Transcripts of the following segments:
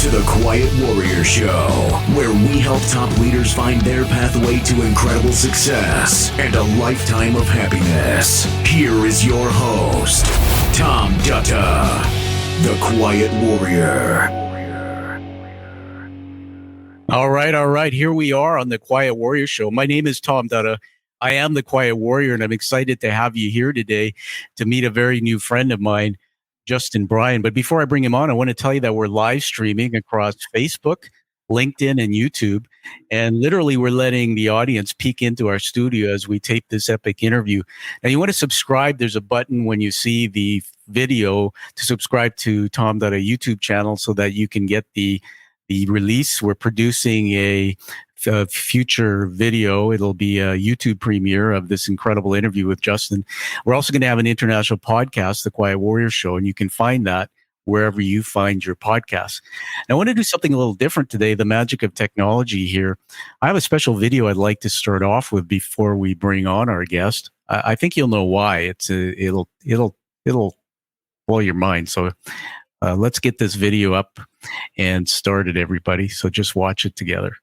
to the Quiet Warrior Show, where we help top leaders find their pathway to incredible success and a lifetime of happiness. Here is your host, Tom Dutta, the Quiet Warrior. All right. Here we are on the Quiet Warrior Show. My name is Tom Dutta. I am the Quiet Warrior, and I'm excited to have you here today to meet a very new friend of mine, Justin Brien. But before I bring him on, I want to tell you that we're live streaming across Facebook, LinkedIn, and YouTube. And literally, we're letting the audience peek into our studio as we tape this epic interview. Now, you want to subscribe. There's a button when you see the video to subscribe to Tom Dutta YouTube channel so that you can get the release. We're producing a future video. It'll be a YouTube premiere of this incredible interview with Justin. We're also going to have an international podcast, The Quiet Warrior Show, and you can find that wherever you find your podcasts. I want to do something a little different today, the magic of technology here. I have a special video I'd like to start off with before we bring on our guest. I think you'll know why. It'll blow your mind. So let's get this video up and started, everybody. So just watch it together.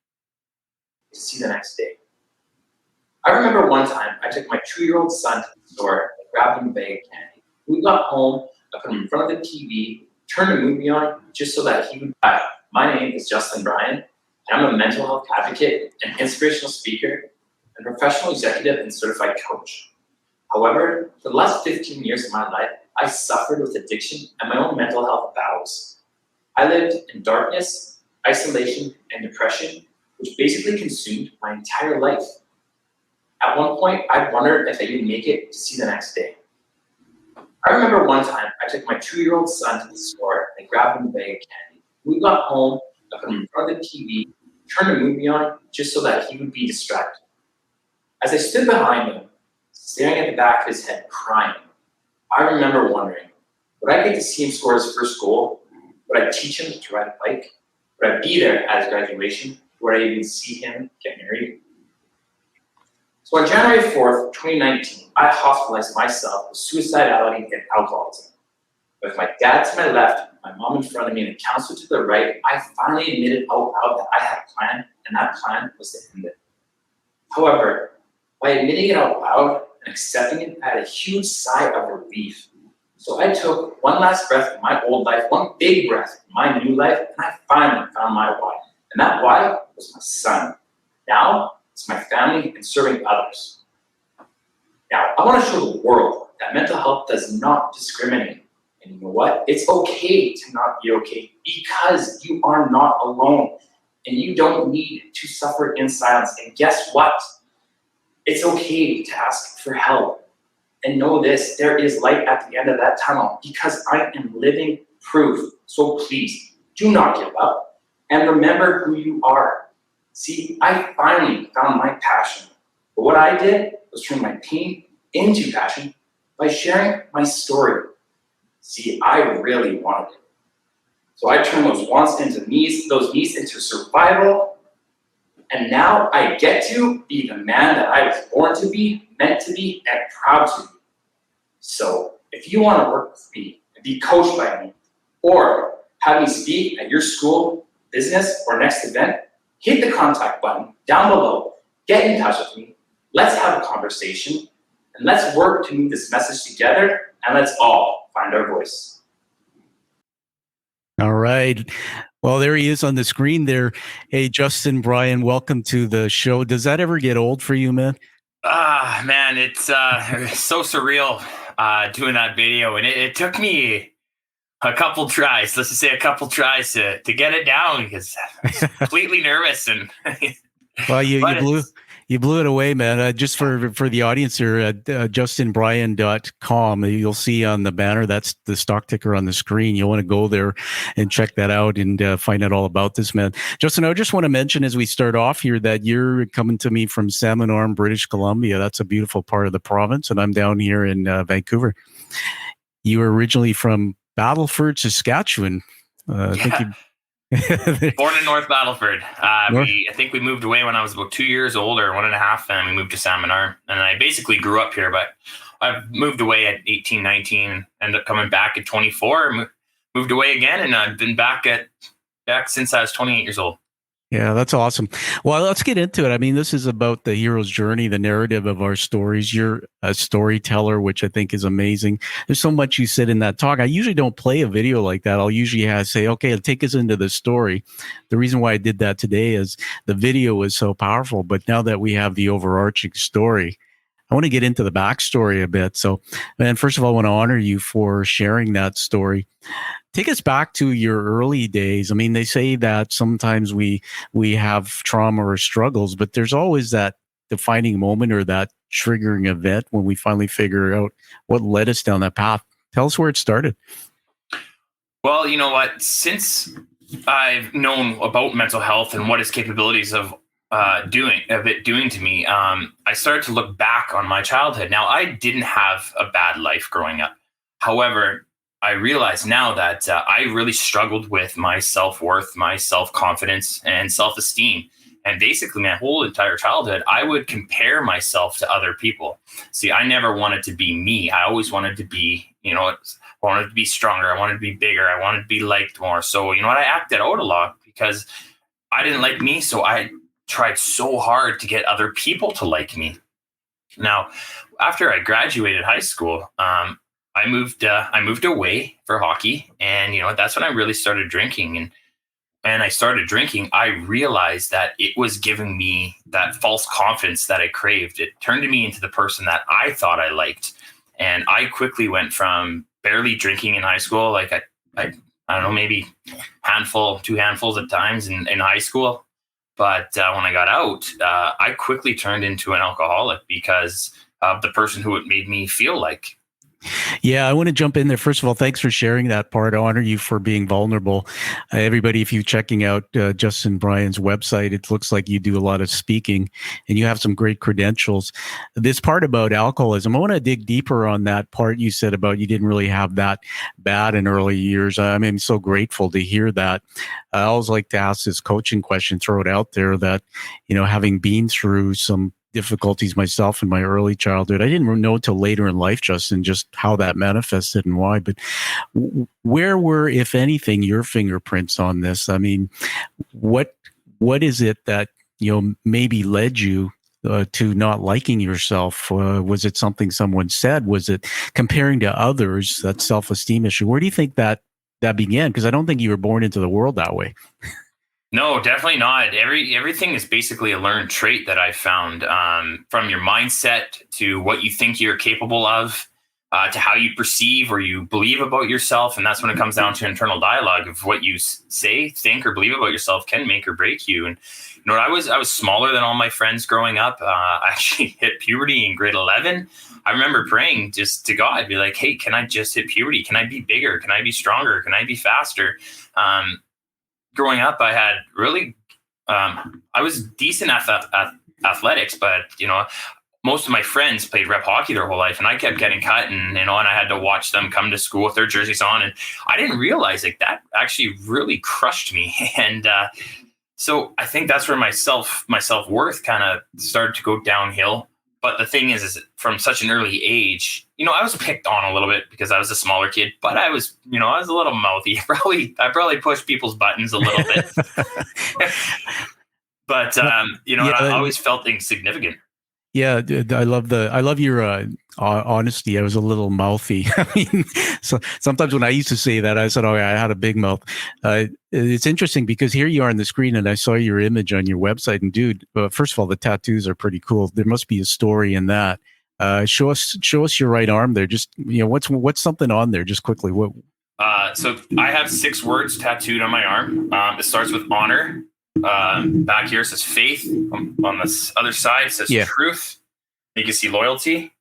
To see the next day. I remember one time I took my 2-year-old son to the store and grabbed him a bag of candy. When we got home, I put him in front of the TV, turned a movie on just so that he would buy it. My name is Justin Brien, and I'm a mental health advocate, an inspirational speaker, and professional executive and certified coach. However, for the last 15 years of my life, I suffered with addiction and my own mental health battles. I lived in darkness, isolation, and depression, which basically consumed my entire life. At one point, I wondered if I would make it to see the next day. I remember one time I took my 2-year-old son to the store and grabbed him a bag of candy. When we got home, I put him in front of the TV, turned a movie on just so that he would be distracted. As I stood behind him, staring at the back of his head, crying, I remember wondering, would I get to see him score his first goal? Would I teach him to ride a bike? Would I be there at his graduation? Would I even see him get married? So on January 4th, 2019, I hospitalized myself with suicidality and alcoholism. With my dad to my left, my mom in front of me, and a counselor to the right, I finally admitted out loud that I had a plan, and that plan was to end it. However, by admitting it out loud and accepting it, I had a huge sigh of relief. So I took one last breath of my old life, one big breath of my new life, and I finally found my why. And that why was my son. Now, it's my family and serving others. Now, I want to show the world that mental health does not discriminate. And you know what? It's okay to not be okay because you are not alone. And you don't need to suffer in silence. And guess what? It's okay to ask for help. And know this, there is light at the end of that tunnel because I am living proof. So please, do not give up. And remember who you are. See, I finally found my passion. But what I did was turn my pain into passion by sharing my story. See, I really wanted it. So I turned those wants into needs, those needs into survival. And now I get to be the man that I was born to be, meant to be, and proud to be. So if you want to work with me and be coached by me, or have me speak at your school, business, or next event, hit the contact button down below, get in touch with me, let's have a conversation, and let's work to move this message together, and let's all find our voice. All right. Well, there he is on the screen there. Hey, Justin Brien, welcome to the show. Does that ever get old for you, man? Man, it's so surreal doing that video, and it took me a couple tries. Let's just say a couple tries to get it down because I was completely nervous. And well, you blew it away, man. Just for the audience here, justinbrien.com. You'll see on the banner, that's the stock ticker on the screen. You'll want to go there and check that out and find out all about this, man. Justin, I just want to mention as we start off here that you're coming to me from Salmon Arm, British Columbia. That's a beautiful part of the province, and I'm down here in Vancouver. You were originally from Battleford, Saskatchewan. I think you born in North Battleford. I think we moved away when I was about 2 years old or 1.5, and we moved to Salmon Arm. And I basically grew up here, but I've moved away at 18, 19, ended up coming back at 24, moved away again, and I've been back back since I was 28 years old. Yeah, that's awesome. Well, let's get into it. I mean, this is about the hero's journey, the narrative of our stories. You're a storyteller, which I think is amazing. There's so much you said in that talk. I usually don't play a video like that. I'll usually say, okay, take us into the story. The reason why I did that today is the video is so powerful. But now that we have the overarching story, I want to get into the backstory a bit. So, man, first of all, I want to honor you for sharing that story. Take us back to your early days. I mean, they say that sometimes we have trauma or struggles, but there's always that defining moment or that triggering event when we finally figure out what led us down that path. Tell us where it started. Well, you know what? Since I've known about mental health and what its capabilities of doing to me, I started to look back on my childhood. Now, I didn't have a bad life growing up. However, I realize now that I really struggled with my self-worth, my self-confidence, and self-esteem. And basically, my whole entire childhood, I would compare myself to other people. See, I never wanted to be me. I always wanted to be, I wanted to be stronger. I wanted to be bigger. I wanted to be liked more. So, I acted out a lot because I didn't like me. So I tried so hard to get other people to like me. Now, after I graduated high school, I moved away for hockey, and that's when I really started drinking. And I started drinking, I realized that it was giving me that false confidence that I craved. It turned me into the person that I thought I liked, and I quickly went from barely drinking in high school, like I don't know, maybe two handfuls at times in high school. But when I got out, I quickly turned into an alcoholic because of the person who it made me feel like. Yeah, I want to jump in there. First of all, thanks for sharing that part. I honor you for being vulnerable. Everybody, if you're checking out Justin Brien's website, it looks like you do a lot of speaking and you have some great credentials. This part about alcoholism, I want to dig deeper on that part you said about you didn't really have that bad in early years. I'm so grateful to hear that. I always like to ask this coaching question, throw it out there that, having been through some difficulties myself in my early childhood. I didn't know till later in life, Justin, just how that manifested and why. But where were, if anything, your fingerprints on this? I mean, what is it that maybe led you to not liking yourself? Was it something someone said? Was it comparing to others? That self-esteem issue. Where do you think that began? Because I don't think you were born into the world that way. No, definitely not. Everything is basically a learned trait that I found, from your mindset to what you think you're capable of, to how you perceive or you believe about yourself. And that's when it comes down to internal dialogue of what you say, think, or believe about yourself can make or break you. And I was smaller than all my friends growing up. I actually hit puberty in grade 11. I remember praying just to God, be like, hey, can I just hit puberty? Can I be bigger? Can I be stronger? Can I be faster? Growing up, I had really, I was decent at athletics, but, most of my friends played rep hockey their whole life, and I kept getting cut, and I had to watch them come to school with their jerseys on, and I didn't realize that actually really crushed me. And so I think that's where my self-worth kind of started to go downhill. But the thing is from such an early age, I was picked on a little bit because I was a smaller kid, but I was a little mouthy. I probably pushed people's buttons a little bit. But, I always felt insignificant. Yeah, I love your honesty. I was a little mouthy. I mean, so sometimes when I used to say that, I said, "Oh, I had a big mouth." It's interesting because here you are on the screen, and I saw your image on your website. And dude, first of all, the tattoos are pretty cool. There must be a story in that. Show us your right arm there. Just what's something on there? Just quickly. What? So I have 6 words tattooed on my arm. It starts with honor. Back here it says faith. On this other side it says truth. You can see loyalty.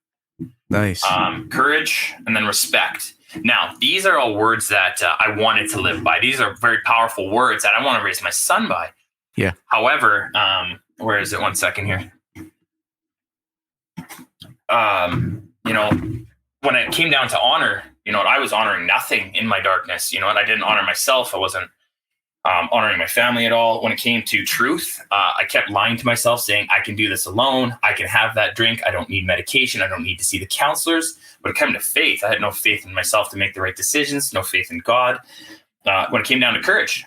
Nice. Courage, and then respect. Now, these are all words that I wanted to live by. These are very powerful words that I want to raise my son by. Yeah. However, where is it? 1 second here. When it came down to honor, I was honoring nothing in my darkness. And I didn't honor myself. I wasn't honoring my family at all. When it came to truth, I kept lying to myself, saying I can do this alone. I can have that drink. I don't need medication. I don't need to see the counselors. But it came to faith. I had no faith in myself to make the right decisions, no faith in God. When it came down to courage,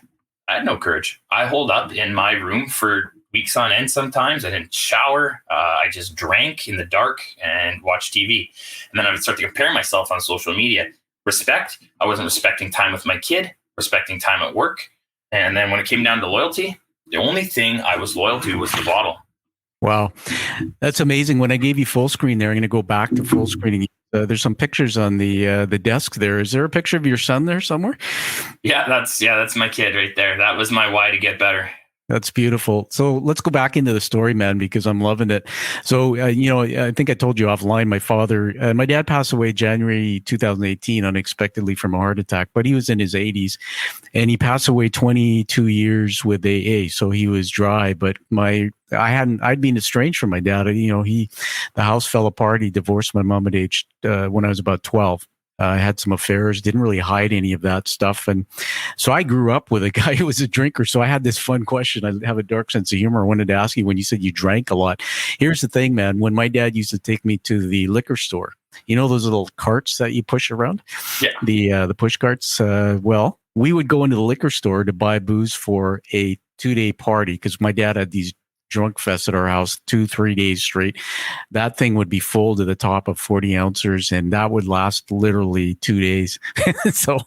I had no courage. I holed up in my room for weeks on end sometimes. I didn't shower. I just drank in the dark and watched TV. And then I would start to compare myself on social media. Respect, I wasn't respecting time with my kid, respecting time at work. And then when it came down to loyalty, the only thing I was loyal to was the bottle. Wow. That's amazing. When I gave you full screen there, I'm going to go back to full screening. There's some pictures on the desk there. Is there a picture of your son there somewhere? Yeah, that's my kid right there. That was my why to get better. That's beautiful. So let's go back into the story, man, because I'm loving it. So, I think I told you offline, my dad passed away January 2018 unexpectedly from a heart attack, but he was in his 80s and he passed away 22 years with AA. So he was dry, but I'd been estranged from my dad. The house fell apart. He divorced my mom at age, when I was about 12. I had some affairs, didn't really hide any of that stuff. And so I grew up with a guy who was a drinker. So I had this fun question. I have a dark sense of humor. I wanted to ask you when you said you drank a lot. Here's the thing, man. When my dad used to take me to the liquor store, those little carts that you push around? Yeah. The push carts. Well, we would go into the liquor store to buy booze for a 2-day party because my dad had these drunk fest at our house 2-3 days straight. That thing would be full to the top of 40 ounces, and that would last literally 2 days. So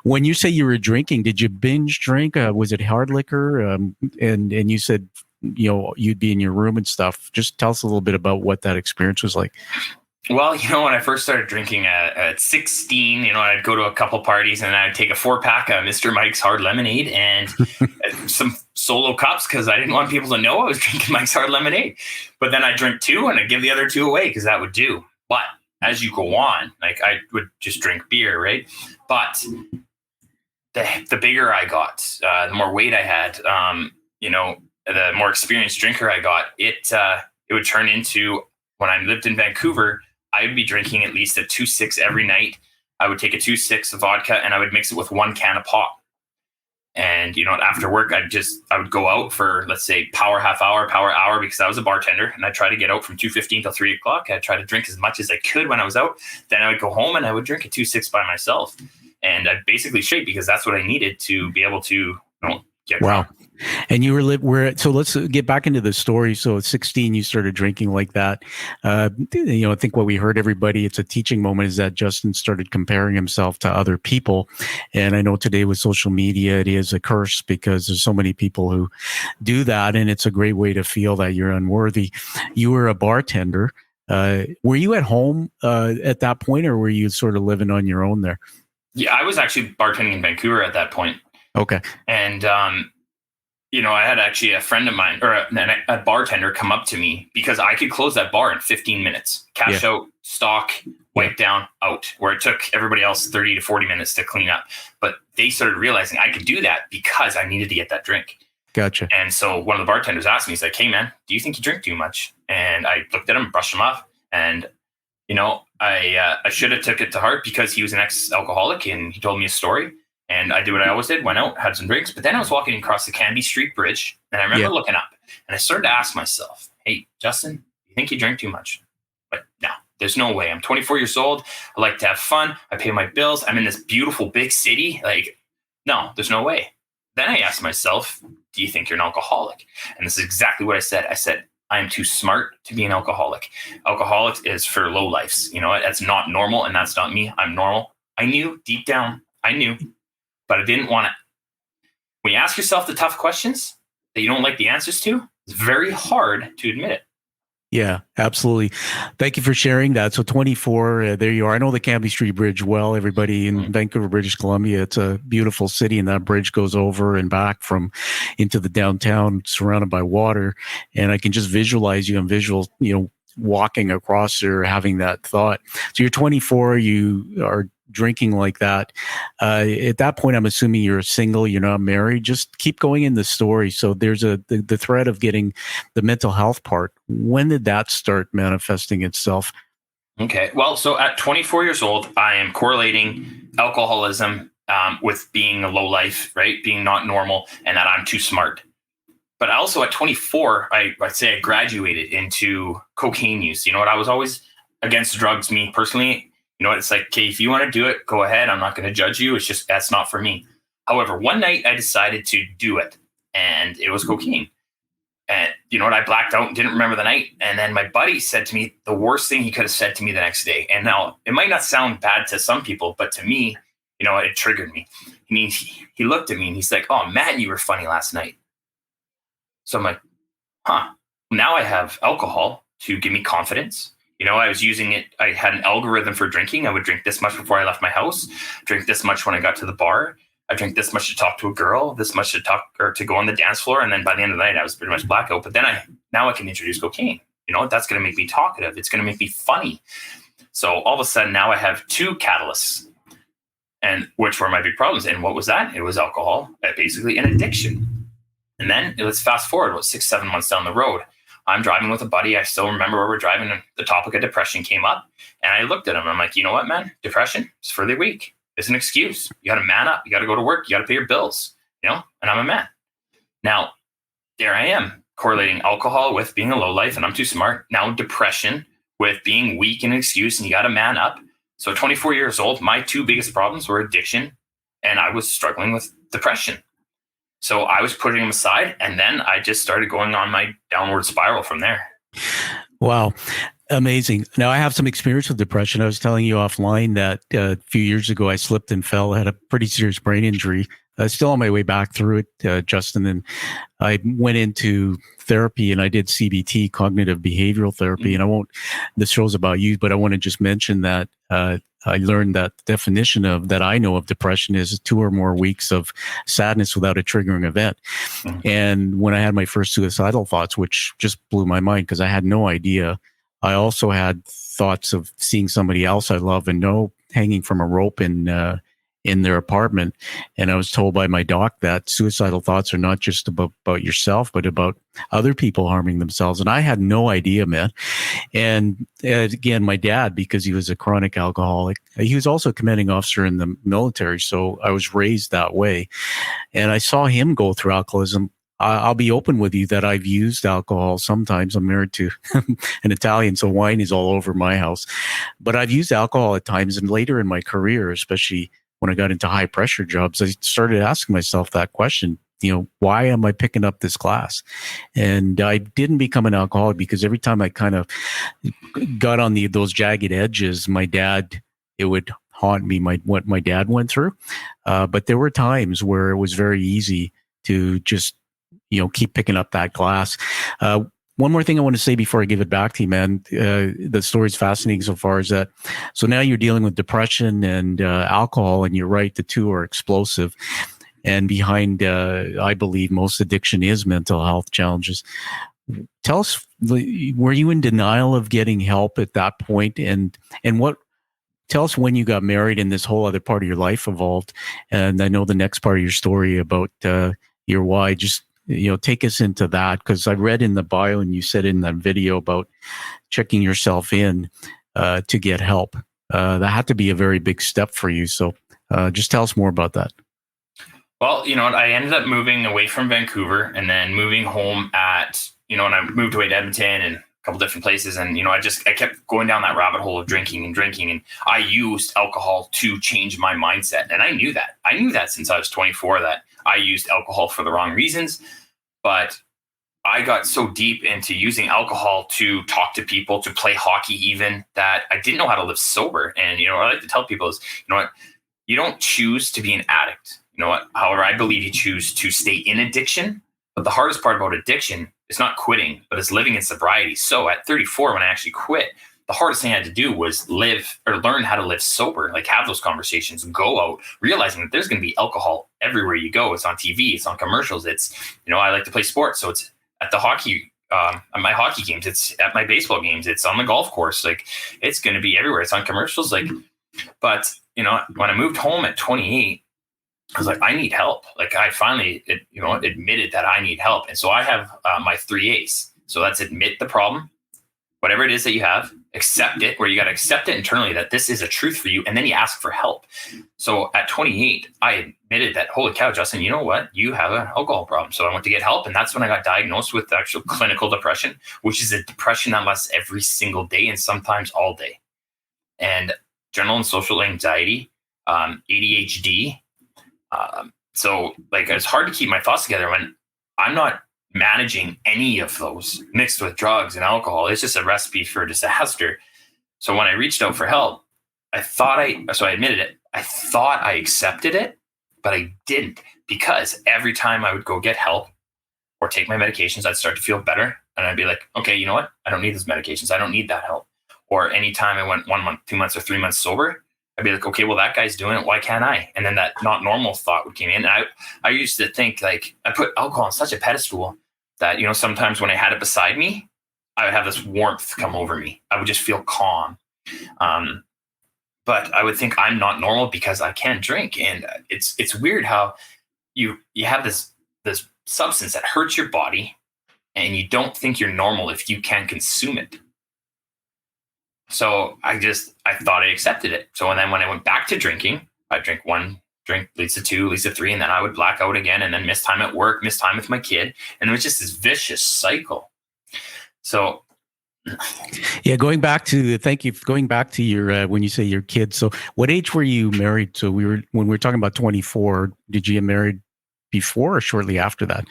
when you say you were drinking, did you binge drink? Was it hard liquor? And you said, you'd be in your room and stuff. Just tell us a little bit about what that experience was like. Well, when I first started drinking at 16, I'd go to a couple parties and I'd take a 4-pack of Mr. Mike's Hard Lemonade and some solo cups because I didn't want people to know I was drinking Mike's Hard Lemonade. But then I'd drink 2 and I'd give the other 2 away because that would do. But as you go on, like I would just drink beer, right? But the bigger I got, the more weight I had, the more experienced drinker I got, it would turn into, when I lived in Vancouver, I would be drinking at least a 2-6 every night. I would take a 2-6 of vodka and I would mix it with 1 can of pop. And, after work, I would go out for, let's say, power half hour, power hour, because I was a bartender and I try to get out from 2:15 till 3 o'clock. I'd try to drink as much as I could when I was out. Then I would go home and I would drink a 2-6 by myself. And I'd basically shake because that's what I needed to be able to get wow. drunk. And you so let's get back into the story. So at 16, you started drinking like that. I think what we heard everybody, it's a teaching moment, is that Justin started comparing himself to other people. And I know today with social media, it is a curse because there's so many people who do that. And it's a great way to feel that you're unworthy. You were a bartender. Were you at home at that point, or were you sort of living on your own there? Yeah, I was actually bartending in Vancouver at that point. Okay. And, I had actually a friend of mine or a bartender come up to me because I could close that bar in 15 minutes, cash out, stock, wipe down, out, where it took everybody else 30 to 40 minutes to clean up. But they started realizing I could do that because I needed to get that drink. Gotcha. And so one of the bartenders asked me, he's like, "Hey man, do you think you drink too much?" And I looked at him, brushed him off. And, I should have took it to heart because he was an ex-alcoholic and he told me a story. And I did what I always did, went out, had some drinks. But then I was walking across the Canby Street Bridge, and I remember looking up, and I started to ask myself, "Hey, Justin, you think you drink too much?" But no, there's no way. I'm 24 years old. I like to have fun. I pay my bills. I'm in this beautiful big city. Like, no, there's no way. Then I asked myself, "Do you think you're an alcoholic?" And this is exactly what I said. I said, "I am too smart to be an alcoholic. Alcoholic is for lowlifes. That's not normal, and that's not me. I'm normal." I knew deep down, but I didn't want it. When you ask yourself the tough questions that you don't like the answers to, it's very hard to admit it. Yeah, absolutely. Thank you for sharing that. So 24, there you are. I know the Canby Street Bridge well, everybody in Vancouver, British Columbia. It's a beautiful city, and that bridge goes over and back into the downtown, surrounded by water. And I can just visualize you and walking across there, having that thought. So you're 24, you are drinking like that. At that point, I'm assuming you're single, you're not married. Just keep going in the story. So there's the thread of getting the mental health part. When did that start manifesting itself? Okay. Well, so at 24 years old, I am correlating alcoholism with being a low life, right? Being not normal, and that I'm too smart. But also at 24, I'd say I graduated into cocaine use. I was always against drugs, me personally. It's like, okay, if you want to do it, go ahead. I'm not going to judge you. It's just, that's not for me. However, one night I decided to do it, and it was cocaine. And you know what? I blacked out and didn't remember the night. And then my buddy said to me the worst thing he could have said to me the next day. And now it might not sound bad to some people, but to me, you know, it triggered me. I mean, he looked at me and he's like, "Oh, man, you were funny last night." So I'm like, huh. Now I have alcohol to give me confidence. You know, I was using it. I had an algorithm for drinking. I would drink this much before I left my house, drink this much when I got to the bar. I drink this much to talk to a girl, this much to talk or to go on the dance floor. And then by the end of the night, I was pretty much blackout. But then now I can introduce cocaine. You know, that's going to make me talkative. It's going to make me funny. So all of a sudden now I have two catalysts, and which were my big problems. And what was that? It was alcohol, basically an addiction. And then let's fast forward about 6-7 months down the road. I'm driving with a buddy. I still remember where we're driving and the topic of depression came up. And I looked at him and I'm like, you know what, man? Depression is for the weak. It's an excuse. You got to man up. You got to go to work. You got to pay your bills, you know, and I'm a man. Now, there I am correlating alcohol with being a lowlife and I'm too smart. Now, depression with being weak and an excuse and you got to man up. So 24 years old, my two biggest problems were addiction and I was struggling with depression. So I was putting them aside and then I just started going on my downward spiral from there. Wow. Amazing. Now, I have some experience with depression. I was telling you offline that a few years ago, I slipped and fell, had a pretty serious brain injury. Still on my way back through it, Justin. And I went into therapy and I did CBT, cognitive behavioral therapy. And this show's about you, but I want to just mention that I learned that the definition that I know of depression is 2 or more weeks of sadness without a triggering event. Mm-hmm. And when I had my first suicidal thoughts, which just blew my mind because I had no idea, I also had thoughts of seeing somebody else I love and know hanging from a rope in their apartment. And I was told by my doc that suicidal thoughts are not just about yourself, but about other people harming themselves. And I had no idea, man. And again, my dad, because he was a chronic alcoholic, he was also a commanding officer in the military. So I was raised that way. And I saw him go through alcoholism. I'll be open with you that I've used alcohol sometimes. I'm married to an Italian, so wine is all over my house. But I've used alcohol at times, and later in my career, especially when I got into high pressure jobs, I started asking myself that question, you know, why am I picking up this glass? And I didn't become an alcoholic because every time I kind of got on those jagged edges, it would haunt me, what my dad went through. But there were times where it was very easy to just, you know, keep picking up that glass. One more thing I want to say before I give it back to you, man. The story's fascinating so far is that, so now you're dealing with depression and alcohol, and you're right, the two are explosive. And behind, I believe, most addiction is mental health challenges. Tell us, were you in denial of getting help at that point? And tell us when you got married and this whole other part of your life evolved. And I know the next part of your story about your why. Just, you know, take us into that, because I read in the bio and you said in that video about checking yourself in to get help. That had to be a very big step for you. So just tell us more about that. Well, you know, I ended up moving away from Vancouver and then moving home and I moved away to Edmonton and a couple different places. And, you know, I kept going down that rabbit hole of drinking. And I used alcohol to change my mindset. And I knew that since I was 24, that I used alcohol for the wrong reasons. But I got so deep into using alcohol to talk to people, to play hockey even, that I didn't know how to live sober. And, you know, what I like to tell people is, you know what, you don't choose to be an addict. You know what, however, I believe you choose to stay in addiction. But the hardest part about addiction is not quitting, but it's living in sobriety. So at 34, when I actually quit, the hardest thing I had to do was learn how to live sober, like have those conversations, go out, realizing that there's going to be alcohol everywhere you go. It's on TV, it's on commercials. It's, you know, I like to play sports. So it's at the hockey, at my hockey games, it's at my baseball games, it's on the golf course. Like, it's going to be everywhere. It's on commercials. Like, but, you know, when I moved home at 28, I was like, I need help. Like, I finally, admitted that I need help. And so I have my 3 A's. So that's admit the problem, whatever it is that you have, accept it, where you got to accept it internally that this is a truth for you. And then you ask for help. So at 28, I admitted that, holy cow, Justin, you know what? You have an alcohol problem. So I went to get help. And that's when I got diagnosed with actual clinical depression, which is a depression that lasts every single day and sometimes all day. And general and social anxiety, ADHD, So like, it's hard to keep my thoughts together when I'm not managing any of those mixed with drugs and alcohol. It's just a recipe for disaster. So when I reached out for help, so I admitted it. I thought I accepted it, but I didn't, because every time I would go get help or take my medications, I'd start to feel better. And I'd be like, okay, you know what? I don't need those medications. I don't need that help. Or anytime I went 1 month, 2 months, or 3 months sober, I'd be like, okay, well, that guy's doing it. Why can't I? And then that not normal thought would come in. And I used to think, like, I put alcohol on such a pedestal that, you know, sometimes when I had it beside me, I would have this warmth come over me. I would just feel calm. But I would think I'm not normal because I can't drink. And it's weird how you have this substance that hurts your body, and you don't think you're normal if you can consume it. So I thought I accepted it. So then when I went back to drinking, I'd drink 1 drink, leads to 2, leads to 3, and then I would black out again, and then miss time at work, miss time with my kid. And it was just this vicious cycle. So yeah, going back to your when you say your kids. So what age were you married? So when we were talking about 24, did you get married before or shortly after that?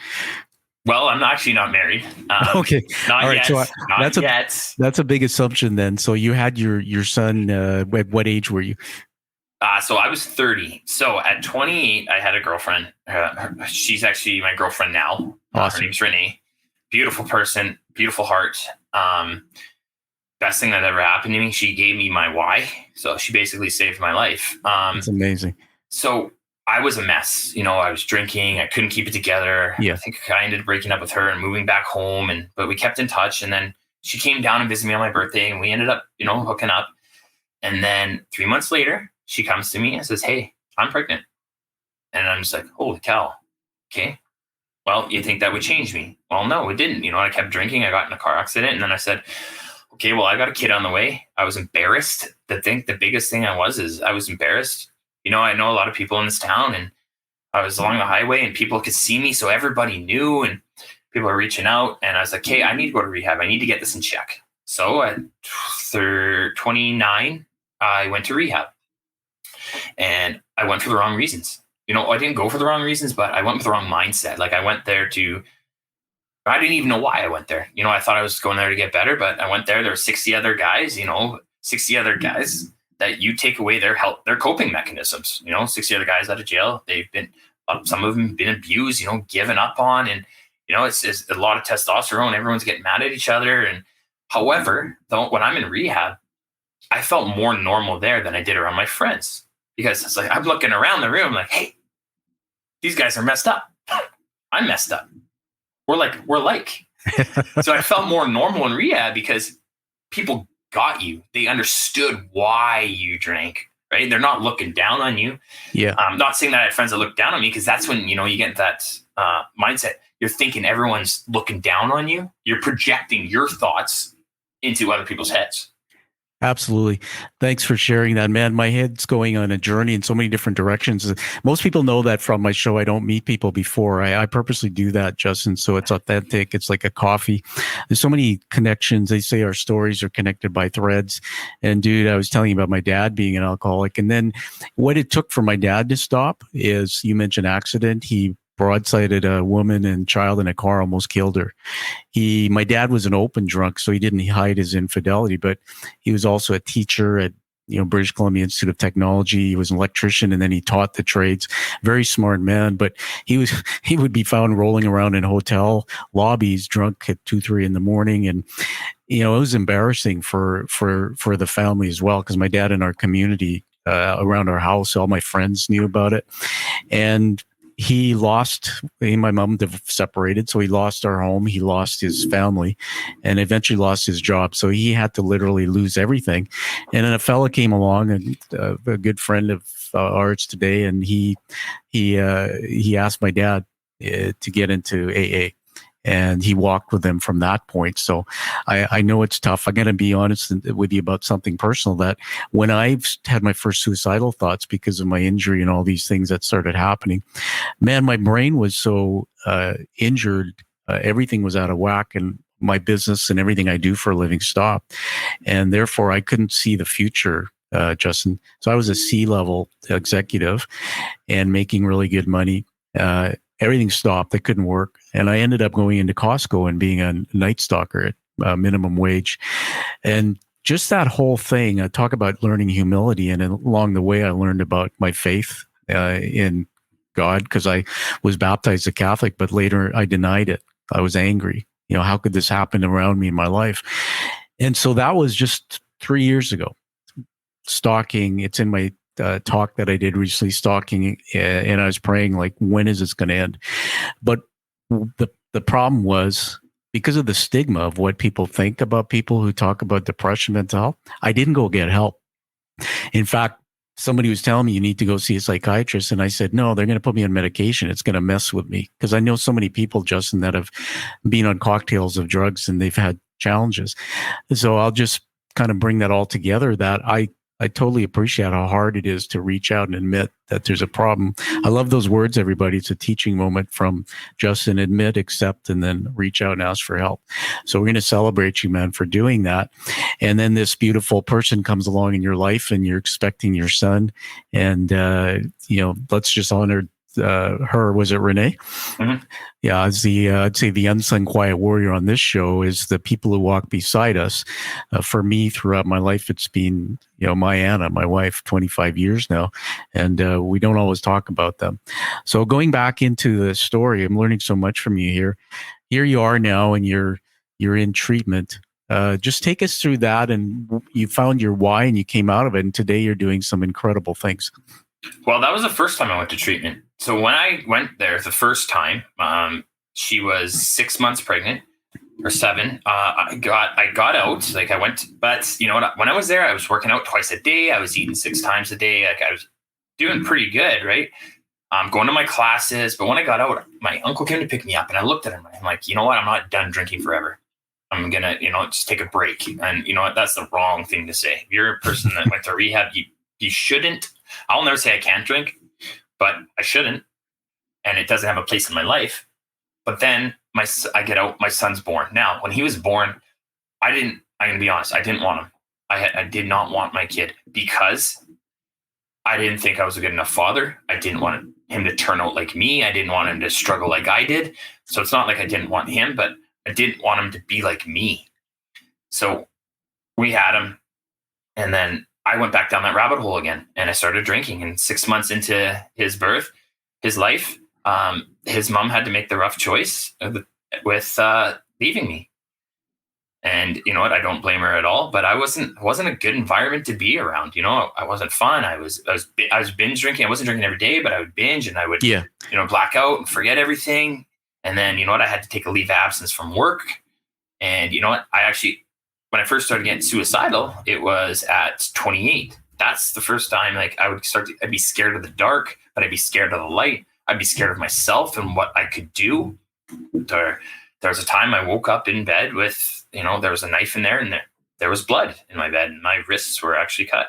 Well, I'm actually not married. Okay. Not all right. yet. So yet. That's a big assumption then. So you had your son, at what age were you? So I was 30. So at 28, I had a girlfriend. She's actually my girlfriend now. Awesome. Her name's Renee. Beautiful person, beautiful heart. Best thing that ever happened to me. She gave me my why. So she basically saved my life. That's amazing. So I was a mess. You know, I was drinking. I couldn't keep it together. Yeah. I think I ended up breaking up with her and moving back home. But we kept in touch. And then she came down and visited me on my birthday, and we ended up, you know, hooking up. And then 3 months later, she comes to me and says, "Hey, I'm pregnant." And I'm just like, holy cow. Okay. Well, you think that would change me? Well, no, it didn't. You know, I kept drinking. I got in a car accident. And then I said, okay, well, I got a kid on the way. I was embarrassed. The biggest thing I was embarrassed. You know, I know a lot of people in this town, and I was along the highway and people could see me. So everybody knew, and people are reaching out. And I was like, hey, I need to go to rehab. I need to get this in check. So at 29, I went to rehab, and I went for the wrong reasons. You know, I didn't go for the wrong reasons, but I went with the wrong mindset. Like, I went there I didn't even know why I went there. You know, I thought I was going there to get better, but I went there. There were 60 other guys, that you take away their coping mechanisms. You know, 60 other guys out of jail. Some of them been abused, you know, given up on. And, you know, it's a lot of testosterone. Everyone's getting mad at each other. And however, when I'm in rehab, I felt more normal there than I did around my friends, because it's like, I'm looking around the room like, hey, these guys are messed up. I'm messed up. We're like. So I felt more normal in rehab because people got you. They understood why you drank, right? They're not looking down on you. Yeah. I'm not saying that I had friends that looked down on me, because that's when, you know, you get that mindset. You're thinking everyone's looking down on you. You're projecting your thoughts into other people's heads. Absolutely. Thanks for sharing that, man. My head's going on a journey in so many different directions. Most people know that from my show. I don't meet people before. I purposely do that, Justin, so it's authentic. It's like a coffee. There's so many connections. They say our stories are connected by threads. And dude, I was telling you about my dad being an alcoholic. And then what it took for my dad to stop is, you mentioned accident. He broadsided a woman and child in a car, almost killed her. My dad was an open drunk, so he didn't hide his infidelity, but he was also a teacher at, British Columbia Institute of Technology. He was an electrician, and then he taught the trades. Very smart man, but he would be found rolling around in hotel lobbies drunk at 2-3 in the morning. And, it was embarrassing for the family as well, because my dad in our community, around our house, all my friends knew about it. And he and my mom separated, so he lost our home, he lost his family, and eventually lost his job. So he had to literally lose everything. And then a fella came along, and a good friend of ours today, and he asked my dad to get into AA. And he walked with them from that point. So I know it's tough. I'm going to be honest with you about something personal, that when I've had my first suicidal thoughts because of my injury and all these things that started happening, man, my brain was so injured. Everything was out of whack, and my business and everything I do for a living stopped. And therefore, I couldn't see the future, Justin. So I was a C-level executive and making really good money. Everything stopped. I couldn't work. And I ended up going into Costco and being a night stalker at minimum wage. And just that whole thing, talk about learning humility. And along the way, I learned about my faith in God, because I was baptized a Catholic, but later I denied it. I was angry. How could this happen around me in my life? And so that was just 3 years ago. Stalking, it's in my talk that I did recently, stalking, and I was praying, like, when is this going to end? But the problem was, because of the stigma of what people think about people who talk about depression, mental health, I didn't go get help. In fact, somebody was telling me you need to go see a psychiatrist, and I said, no, they're going to put me on medication. It's going to mess with me, because I know so many people, Justin, that have been on cocktails of drugs and they've had challenges. So I'll just kind of bring that all together, that I totally appreciate how hard it is to reach out and admit that there's a problem. I love those words, everybody. It's a teaching moment from Justin: admit, accept, and then reach out and ask for help. So we're going to celebrate you, man, for doing that. And then this beautiful person comes along in your life, and you're expecting your son. And, let's just honor her. Was it Renee? Mm-hmm. Yeah, as I'd say the unsung quiet warrior on this show is the people who walk beside us. For me, throughout my life, it's been, my Anna, my wife, 25 years now, and we don't always talk about them. So going back into the story, I'm learning so much from you here. Here you are now, and you're in treatment. Just take us through that, and you found your why, and you came out of it, and today you're doing some incredible things. Well, that was the first time I went to treatment. So when I went there the first time, she was 6 months pregnant, or 7. I got out. Like, I went, but you know what? When I was there, I was working out twice a day. I was eating 6 times a day. Like, I was doing pretty good, right? Going to my classes. But when I got out, my uncle came to pick me up, and I looked at him. I'm like, you know what? I'm not done drinking forever. I'm gonna, just take a break. And you know what? That's the wrong thing to say. If you're a person that went to rehab, you shouldn't. I'll never say I can't drink, but I shouldn't, and it doesn't have a place in my life. But then I get out, my son's born. Now, when he was born, I'm going to be honest, I didn't want him. I did not want my kid, because I didn't think I was a good enough father. I didn't want him to turn out like me. I didn't want him to struggle like I did. So it's not like I didn't want him, but I didn't want him to be like me. So we had him, and then I went back down that rabbit hole again, and I started drinking. And 6 months into his birth, his life, his mom had to make the rough choice with leaving me. And you know what? I don't blame her at all. But I wasn't a good environment to be around. I wasn't fun. I was binge drinking. I wasn't drinking every day, but I would binge, and I would black out and forget everything. And then I had to take a leave of absence from work. And you know what? When I first started getting suicidal, it was at 28. That's the first time, like, I'd be scared of the dark, but I'd be scared of the light. I'd be scared of myself and what I could do. There was a time I woke up in bed with, there was a knife in there, and there was blood in my bed, and my wrists were actually cut.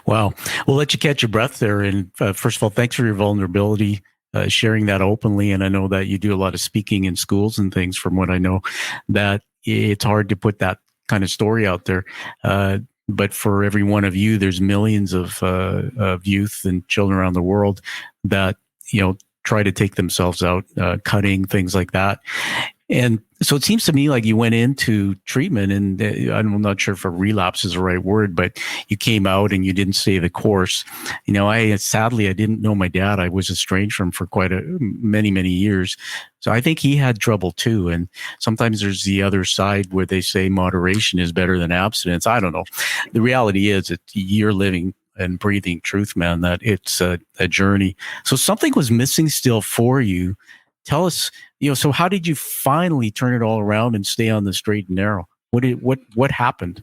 Wow. We'll let you catch your breath there. And first of all, thanks for your vulnerability, sharing that openly. And I know that you do a lot of speaking in schools and things, from what I know, that it's hard to put that kind of story out there. But for every one of you, there's millions of youth and children around the world that, try to take themselves out, cutting, things like that. And so it seems to me like you went into treatment, and I'm not sure if a relapse is the right word, but you came out and you didn't stay the course. Sadly, I didn't know my dad. I was estranged from him for quite many, many years. So I think he had trouble too. And sometimes there's the other side where they say moderation is better than abstinence. I don't know. The reality is that you're living and breathing truth, man, that it's a journey. So something was missing still for you. Tell us, so how did you finally turn it all around and stay on the straight and narrow? What happened?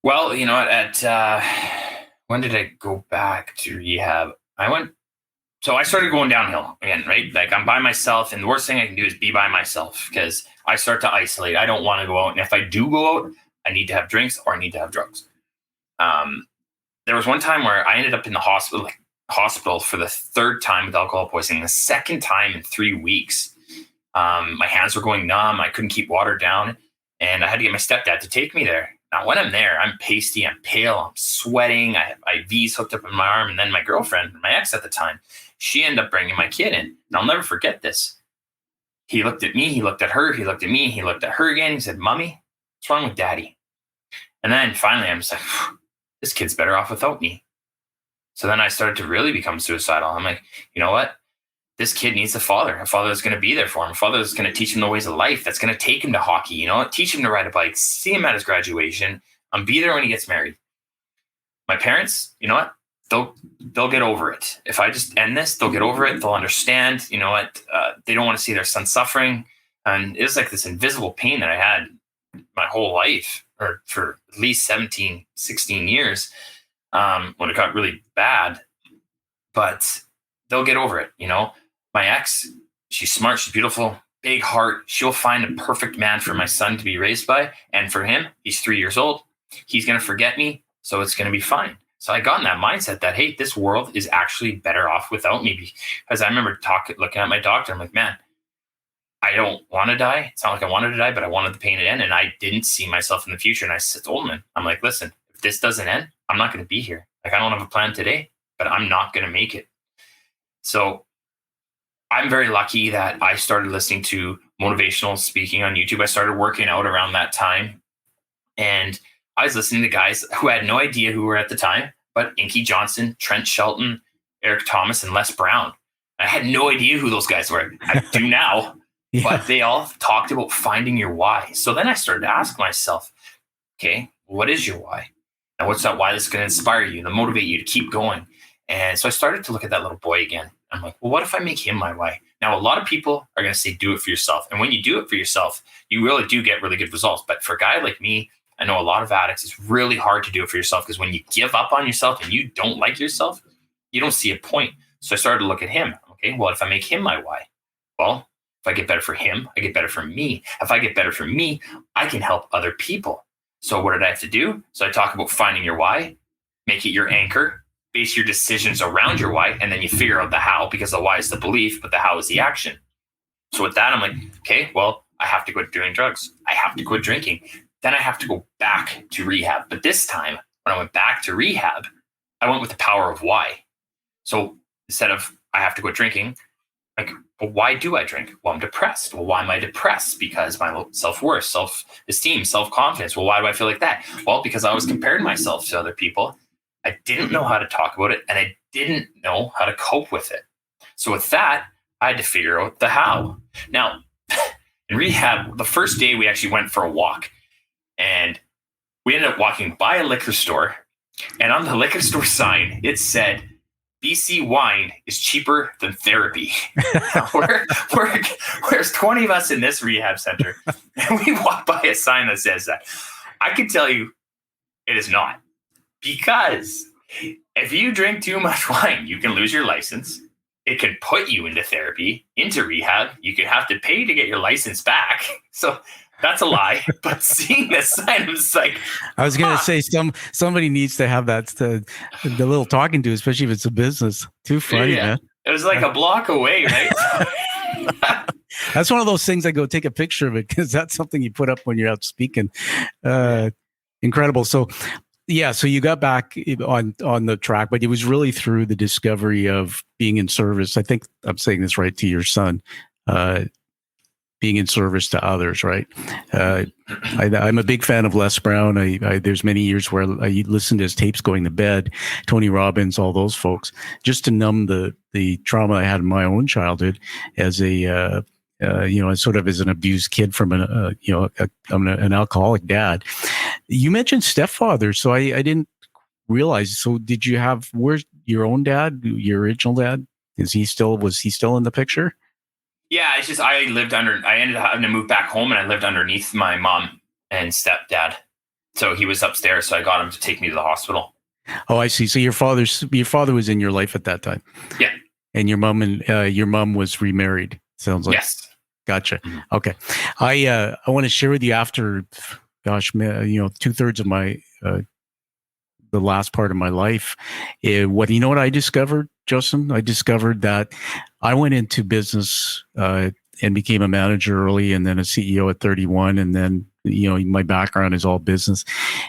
Well, when did I go back to rehab? So I started going downhill again, right? Like, I'm by myself, and the worst thing I can do is be by myself, because I start to isolate. I don't want to go out. And if I do go out, I need to have drinks or I need to have drugs. There was one time where I ended up in the hospital for the 3rd time with alcohol poisoning, the 2nd time in 3 weeks. My hands were going numb. I couldn't keep water down, and I had to get my stepdad to take me there. Now, when I'm there, I'm pasty, I'm pale, I'm sweating, I have IVs hooked up in my arm. And then my girlfriend, my ex at the time, she ended up bringing my kid in. And I'll never forget this. He looked at me, he looked at her, he looked at me, he looked at her again. He said, "Mommy, what's wrong with daddy?" And then finally, I'm just like, this kid's better off without me. So then I started to really become suicidal. I'm like, you know what? This kid needs a father that's going to be there for him, a father that's going to teach him the ways of life, that's going to take him to hockey, teach him to ride a bike, see him at his graduation, and be there when he gets married. My parents, you know what? They'll get over it. If I just end this, they'll get over it. They'll understand, you know what? They don't want to see their son suffering. And it was like this invisible pain that I had my whole life, or for at least 17, 16 years, when it got really bad. But they'll get over it, My ex, she's smart, she's beautiful, big heart. She'll find a perfect man for my son to be raised by. And for him, he's 3 years old. He's going to forget me, so it's going to be fine. So I got in that mindset that, hey, this world is actually better off without me. Because I remember looking at my doctor. I'm like, man, I don't want to die. It's not like I wanted to die, but I wanted the pain to end. And I didn't see myself in the future. And I told him, I'm like, listen, if this doesn't end, I'm not going to be here. Like, I don't have a plan today, but I'm not going to make it. So I'm very lucky that I started listening to motivational speaking on YouTube. I started working out around that time. And I was listening to guys who had no idea who were at the time, but Inky Johnson, Trent Shelton, Eric Thomas, and Les Brown. I had no idea who those guys were. I do now, but they all talked about finding your why. So then I started to ask myself, okay, what is your why? And what's that why that's going to inspire you, to motivate you to keep going? And so I started to look at that little boy again. I'm like, well, what if I make him my why? Now, a lot of people are going to say, do it for yourself. And when you do it for yourself, you really do get really good results. But for a guy like me, I know a lot of addicts, it's really hard to do it for yourself, because when you give up on yourself and you don't like yourself, you don't see a point. So I started to look at him. Okay, well, if I make him my why, well, if I get better for him, I get better for me. If I get better for me, I can help other people. So what did I have to do? So I talk about finding your why, make it your anchor, base your decisions around your why, and then you figure out the how, because the why is the belief, but the how is the action. So with that, I'm like, okay, well, I have to quit doing drugs. I have to quit drinking. Then I have to go back to rehab. But this time, when I went back to rehab, I went with the power of why. So instead of I have to quit drinking, like, well, why do I drink? Well, I'm depressed. Well, why am I depressed? Because my self-worth, self-esteem, self-confidence. Well, why do I feel like that? Well, because I was comparing myself to other people. I didn't know how to talk about it, and I didn't know how to cope with it. So with that, I had to figure out the how. Now, in rehab, the first day we actually went for a walk, and we ended up walking by a liquor store, and on the liquor store sign, it said, BC wine is cheaper than therapy. There's 20 of us in this rehab center, and we walk by a sign that says that. I can tell you it is not. Because if you drink too much wine, you can lose your license. It can put you into therapy, into rehab. You could have to pay to get your license back. So that's a lie. But seeing this sign, I'm just like, I was going to say somebody needs to have that the little talking to, especially if it's a business. Too funny, man. It was like a block away, right? That's one of those things. I go take a picture of it, because that's something you put up when you're out speaking. Incredible. So. Yeah, so you got back on the track, but it was really through the discovery of being in service. I think I'm saying this right, to your son, being in service to others, right? I'm a big fan of Les Brown. There's many years where I listened to his tapes going to bed, Tony Robbins, all those folks, just to numb the trauma I had in my own childhood as a sort of as an abused kid from an alcoholic dad. You mentioned stepfather, so I didn't realize. So did you have, where's your own dad, your original dad? Was he still in the picture? Yeah, it's just I ended up having to move back home, and I lived underneath my mom and stepdad. So he was upstairs, so I got him to take me to the hospital. Oh, I see. So your father was in your life at that time. Yeah. And your mom was remarried. Sounds like. Yes. Gotcha. Okay. I want to share with you after, 2/3 of my, the last part of my life, what I discovered, Justin? I discovered that I went into business, and became a manager early, and then a CEO at 31, and then my background is all business,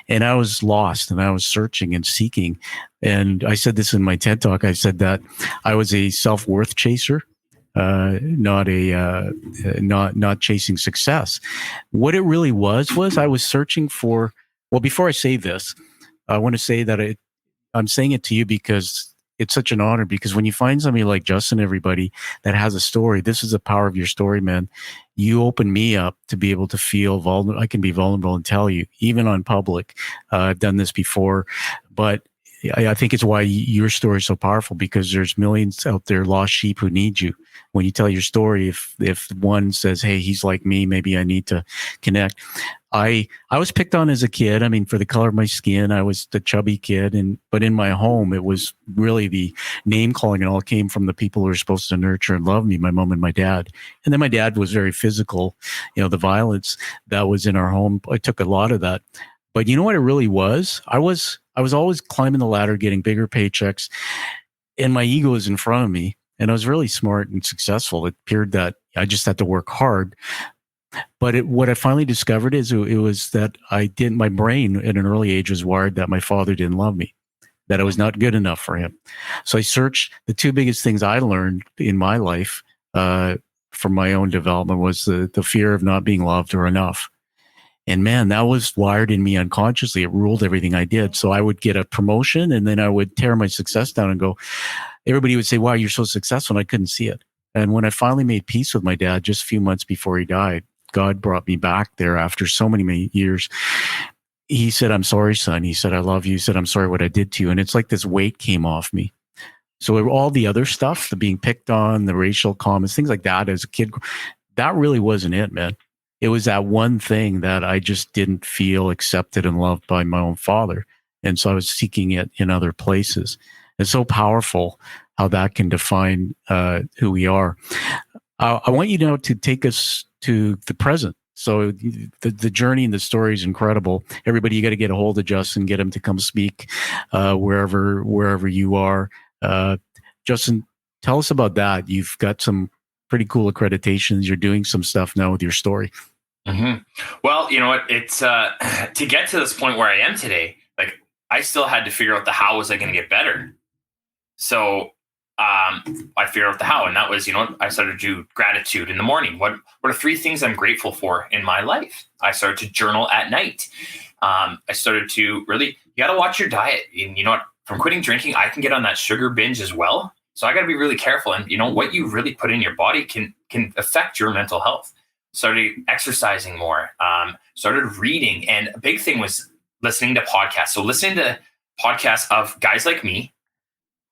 and I was lost and I was searching and seeking. And I said this in my TED talk. I said that I was a self-worth chaser, not chasing success. What it really was I was searching for. Well, before I say this, I want to say that I'm saying it to you because it's such an honor, because when you find somebody like Justin, everybody that has a story, this is the power of your story, man. You open me up to be able to feel vulnerable. I can be vulnerable and tell you, even on public. I've done this before, but I think it's why your story is so powerful, because there's millions out there, lost sheep, who need you. When you tell your story, if one says, hey, he's like me, maybe I need to connect. I was picked on as a kid. I mean, for the color of my skin, I was the chubby kid, but in my home, it was really the name calling, and all came from the people who were supposed to nurture and love me, my mom and my dad. And then my dad was very physical. The violence that was in our home, I took a lot of that. But you know what it really was? I was always climbing the ladder, getting bigger paychecks, and my ego was in front of me. And I was really smart and successful. It appeared that I just had to work hard. But what I finally discovered is it was that my brain at an early age was wired that my father didn't love me, that I was not good enough for him. So I searched. The two biggest things I learned in my life from my own development was the fear of not being loved or enough. And man, that was wired in me unconsciously. It ruled everything I did. So I would get a promotion and then I would tear my success down and go, everybody would say, wow, you're so successful. And I couldn't see it. And when I finally made peace with my dad just a few months before he died, God brought me back there after so many years. He said, I'm sorry, son. He said, I love you. He said, I'm sorry what I did to you. And it's like this weight came off me. So all the other stuff, the being picked on, the racial comments, things like that as a kid, that really wasn't it, man. It was that one thing that I just didn't feel accepted and loved by my own father. And so I was seeking it in other places. It's so powerful how that can define who we are. I want you now to take us to the present. So the journey and the story is incredible. Everybody, you got to get a hold of Justin, get him to come speak wherever you are. Justin, tell us about that. You've got some pretty cool accreditations. You're doing some stuff now with your story. Mm-hmm. Well, you know what? It's to get to this point where I am today. Like, I still had to figure out the how was I going to get better. So I figured out the how, and that was, I started to do gratitude in the morning. What are 3 things I'm grateful for in my life? I started to journal at night. I started to really, you got to watch your diet. And you know what? From quitting drinking, I can get on that sugar binge as well. So I got to be really careful. And what you really put in your body can affect your mental health. Started exercising more, started reading. And a big thing was listening to podcasts. So listening to podcasts of guys like me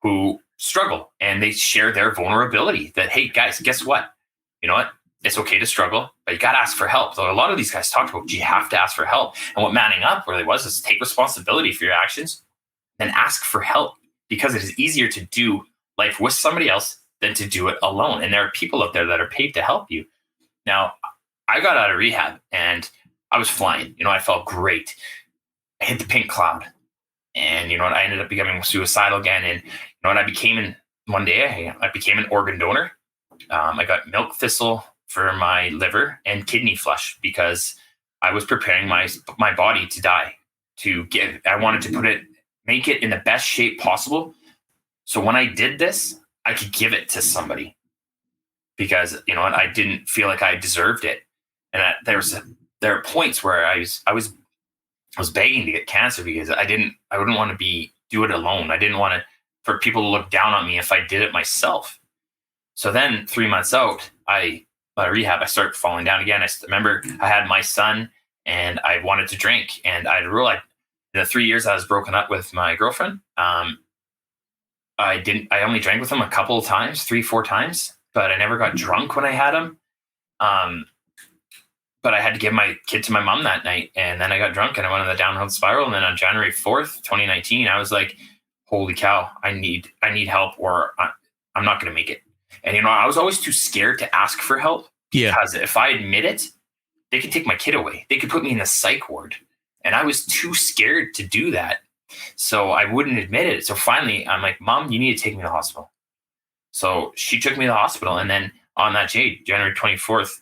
who struggle, and they share their vulnerability that, hey, guys, guess what? You know what? It's okay to struggle, but you got to ask for help. So a lot of these guys talked about, you have to ask for help. And what manning up really was is take responsibility for your actions, then ask for help, because it is easier to do life with somebody else than to do it alone. And there are people out there that are paid to help you. Now, I got out of rehab and I was flying. I felt great. I hit the pink cloud. And I ended up becoming suicidal again. And one day I became an organ donor. I got milk thistle for my liver and kidney flush because I was preparing my body to die. I wanted to make it in the best shape possible. So when I did this, I could give it to somebody, because I didn't feel like I deserved it. And there are points where I was begging to get cancer because I wouldn't want to do it alone. I didn't want for people to look down on me if I did it myself. So then 3 months out, rehab, I started falling down again. I remember I had my son and I wanted to drink, and I realized in the 3 years I was broken up with my girlfriend, I only drank with him a couple of times, 3-4 times, but I never got drunk when I had him. But I had to give my kid to my mom that night. And then I got drunk and I went on the downhill spiral. And then on January 4th, 2019, I was like, holy cow, I need help, or I'm not going to make it. And, I was always too scared to ask for help. Yeah. Because if I admit it, they could take my kid away. They could put me in the psych ward. And I was too scared to do that. So I wouldn't admit it. So finally, I'm like, Mom, you need to take me to the hospital. So she took me to the hospital. And then on that day, January 4th,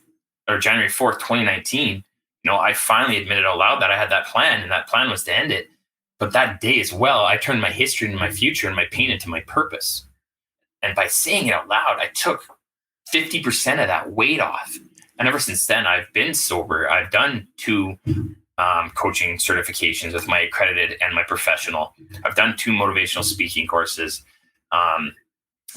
2019, I finally admitted out loud that I had that plan, and that plan was to end it. But that day as well, I turned my history into my future and my pain into my purpose. And by saying it out loud, I took 50% of that weight off. And ever since then, I've been sober. I've done 2 coaching certifications with my accredited and my professional. I've done 2 motivational speaking courses.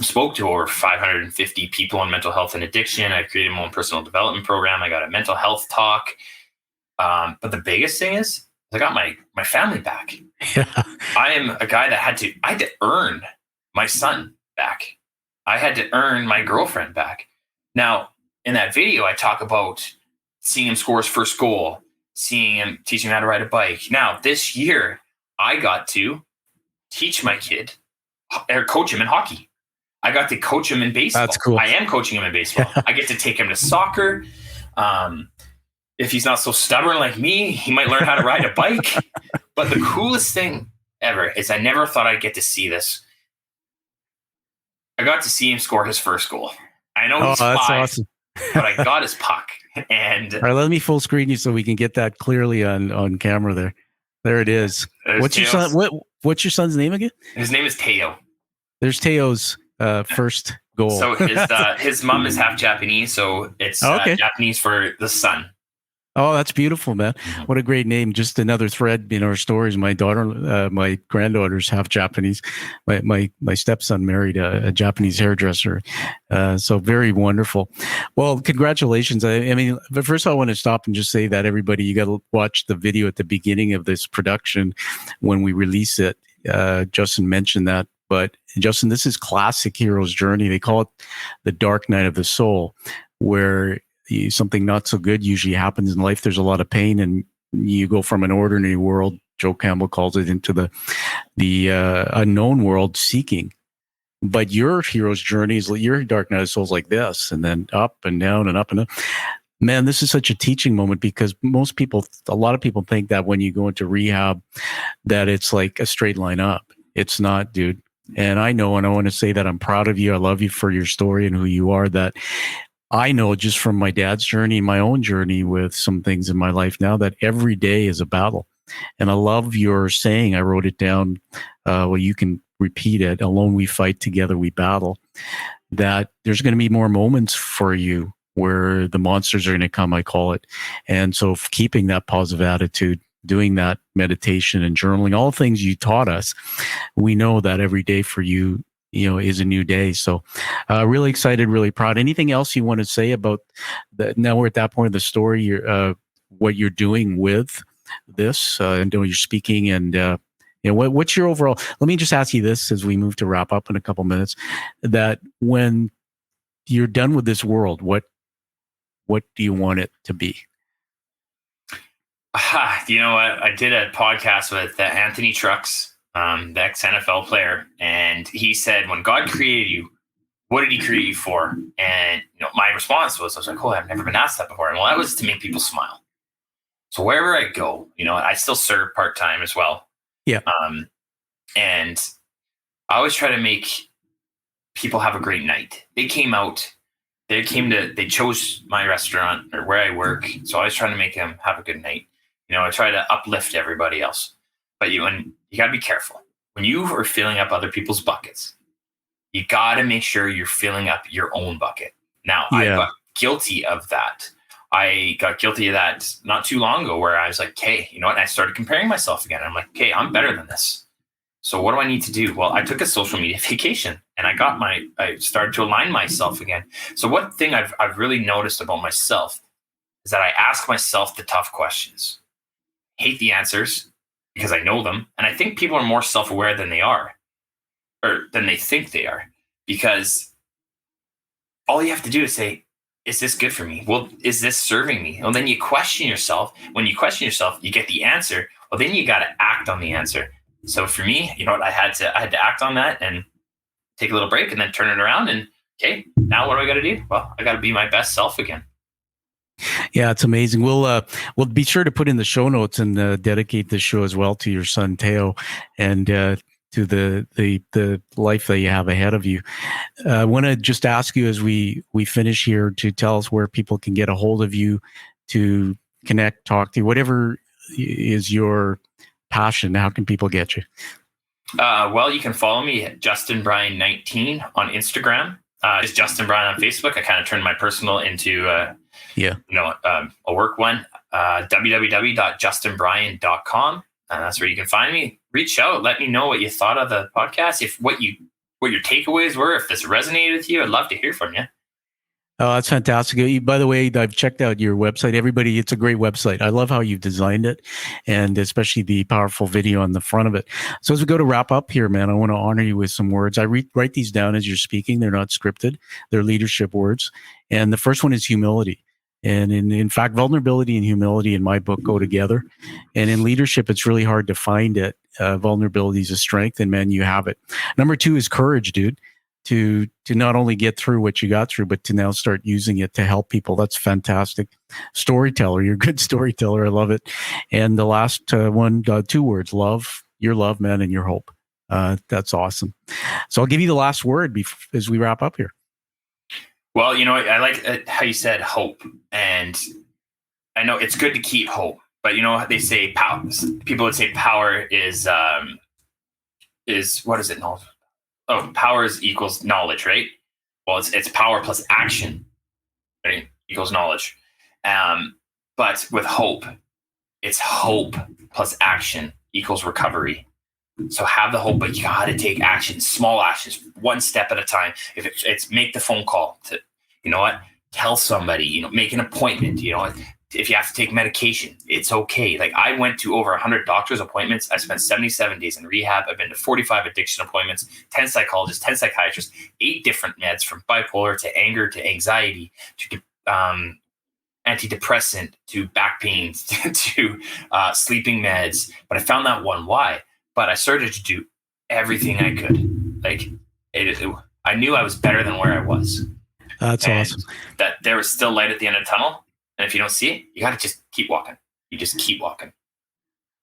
Spoke to over 550 people on mental health and addiction. I created my own personal development program. I got a mental health talk. But the biggest thing is I got my family back. Yeah. I am a guy that I had to earn my son back. I had to earn my girlfriend back. Now, in that video, I talk about seeing him score his first goal, seeing him, teaching him how to ride a bike. Now, this year, I got to teach my kid or coach him in hockey. I got to coach him in baseball. That's cool. I am coaching him in baseball. I get to take him to soccer. If he's not so stubborn like me, he might learn how to ride a bike. But the coolest thing ever is I never thought I'd get to see this. I got to see him score his first goal. I know he's 5, awesome. but I got his puck. And all right, let me full screen you so we can get that clearly on camera there. There it is. What's your son? What's your son's name again? His name is Teo. There's Teo's first goal. So his mom is half Japanese, so it's Japanese for the sun. Oh, that's beautiful, man. What a great name. Just another thread in our stories. My granddaughter's half Japanese. My stepson married a Japanese hairdresser. So very wonderful. Well, congratulations. I mean, but first I want to stop and just say that everybody, you got to watch the video at the beginning of this production when we release it. Justin mentioned that. But Justin, this is classic hero's journey. They call it the dark night of the soul, where something not so good usually happens in life. There's a lot of pain, and you go from an ordinary world, Joe Campbell calls it, into the unknown world, seeking. But your hero's journey is your dark night of soul is like this, and then up and down and up and up. Man, this is such a teaching moment, because a lot of people think that when you go into rehab, that it's like a straight line up. It's not, dude. And I know, and I want to say that I'm proud of you. I love you for your story and who you are. That I know just from my dad's journey, my own journey with some things in my life now, that every day is a battle. And I love your saying. I wrote it down. Well, you can repeat it. Alone we fight, together we battle. That there's going to be more moments for you where the monsters are going to come, I call it. And so keeping that positive attitude, doing that meditation and journaling, all things you taught us, we know that every day for you, is a new day. So really excited, really proud. Anything else you want to say about that? Now we're at that point of the story, what you're doing with this, and you're speaking, and what's your overall, let me just ask you this as we move to wrap up in a couple minutes, that when you're done with this world, what do you want it to be? You know what? I did a podcast with Anthony Trucks, the ex-NFL player, and he said, when God created you, what did he create you for? And my response was, I was like, I've never been asked that before. And that was to make people smile. So wherever I go, I still serve part-time as well. Yeah. And I always try to make people have a great night. They came out. They chose my restaurant or where I work. So I always try to make them have a good night. I try to uplift everybody else. But you got to be careful. When you are filling up other people's buckets, you got to make sure you're filling up your own bucket. Now, I got guilty of that. I got guilty of that not too long ago, where I was like, hey, you know what? And I started comparing myself again. I'm like, okay, I'm better than this. So what do I need to do? Well, I took a social media vacation, and I started to align myself again. So one thing I've really noticed about myself is that I ask myself the tough questions. Hate the answers because I know them. And I think people are more self-aware than they are, or than they think they are, because all you have to do is say, is this good for me? Well, is this serving me? Well, then you question yourself. When you question yourself, you get the answer. Well, then you got to act on the answer. So for me, I had to act on that and take a little break and then turn it around. And okay, now what do I got to do? Well, I got to be my best self again. Yeah, it's amazing. We'll be sure to put in the show notes and dedicate this show as well to your son Teo, and to the life that you have ahead of you. I want to just ask you as we finish here to tell us where people can get a hold of you, to connect, talk to you, whatever is your passion, how can people get you? Well, you can follow me at Justin Brien 19 on Instagram. Just Justin Brien on Facebook. I kind of turned my personal into a work one. www.justinbrien.com. That's where you can find me. Reach out. Let me know what you thought of the podcast. If what your takeaways were, if this resonated with you, I'd love to hear from you. Oh, that's fantastic. By the way, I've checked out your website. Everybody, it's a great website. I love how you've designed it, and especially the powerful video on the front of it. So as we go to wrap up here, man, I want to honor you with some words. I write these down as you're speaking. They're not scripted. They're leadership words. And the first one is humility. And in fact, vulnerability and humility in my book go together. And in leadership, it's really hard to find it. Vulnerability is a strength, and man, you have it. Number 2 is courage, dude. To not only get through what you got through, but to now start using it to help people. That's fantastic. Storyteller, you're a good storyteller. I love it. And the last one, 2 words: love, your love, man, and your hope. That's awesome. So I'll give you the last word as we wrap up here. Well, I like how you said hope, and I know it's good to keep hope, but they say power. People would say power is what is it? No. Oh, power equals knowledge, right? Well, it's power plus action, right? Equals knowledge. But with hope, it's hope plus action equals recovery. So have the hope, but you got to take action, small actions, one step at a time. If it's make the phone call to, tell somebody, make an appointment, if you have to take medication, it's okay. Like, I went to over 100 doctor's appointments. I spent 77 days in rehab. I've been to 45 addiction appointments, 10 psychologists, 10 psychiatrists, 8 different meds, from bipolar to anger to anxiety to antidepressant to back pain to sleeping meds. But I found that one. Why? But I started to do everything I could. Like, I knew I was better than where I was. That's awesome. That there was still light at the end of the tunnel. And if you don't see it, you got to just keep walking. You just keep walking.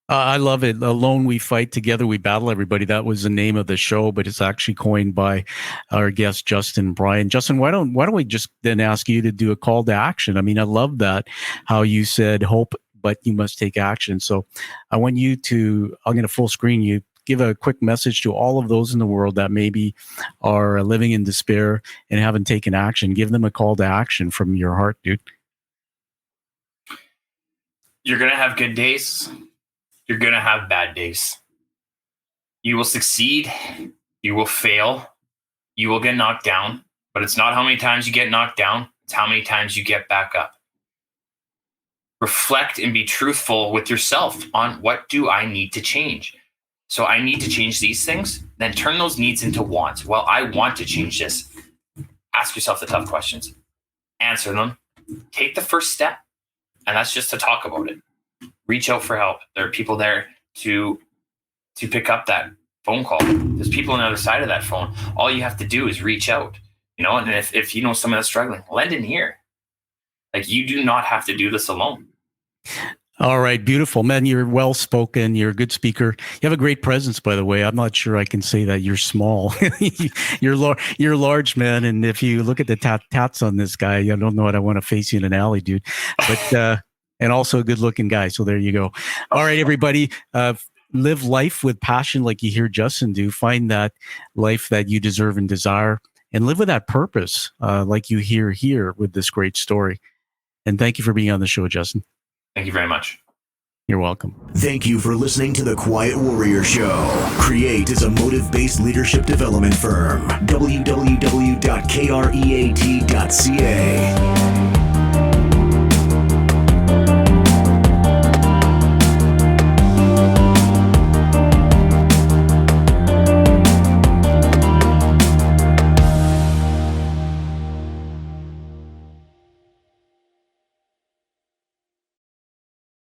I love it. Alone we fight, together we battle, everybody. That was the name of the show, but it's actually coined by our guest, Justin Brien. Justin, why don't we just then ask you to do a call to action? I mean, I love that, how you said hope, but you must take action. So I want you to, I'm going to full screen you, give a quick message to all of those in the world that maybe are living in despair and haven't taken action. Give them a call to action from your heart, dude. You're going to have good days. You're going to have bad days. You will succeed. You will fail. You will get knocked down. But it's not how many times you get knocked down. It's how many times you get back up. Reflect and be truthful with yourself on, what do I need to change? So I need to change these things. Then turn those needs into wants. Well, I want to change this. Ask yourself the tough questions. Answer them. Take the first step. And that's just to talk about it. Reach out for help. There are people there to pick up that phone call. There's people on the other side of that phone. All you have to do is reach out, and if you know someone that's struggling, lend an ear. Like, you do not have to do this alone. All right. Beautiful, man. You're well spoken. You're a good speaker. You have a great presence, by the way. I'm not sure I can say that you're small. You're large, man. And if you look at the tats on this guy, I don't know what I want to face you in an alley, dude. But, and also a good looking guy. So there you go. All right, everybody. Live life with passion like you hear Justin do. Find that life that you deserve and desire, and live with that purpose like you hear here with this great story. And thank you for being on the show, Justin. Thank you very much. You're welcome. Thank you for listening to The Quiet Warrior Show. Create is a motive-based leadership development firm. www.kreat.ca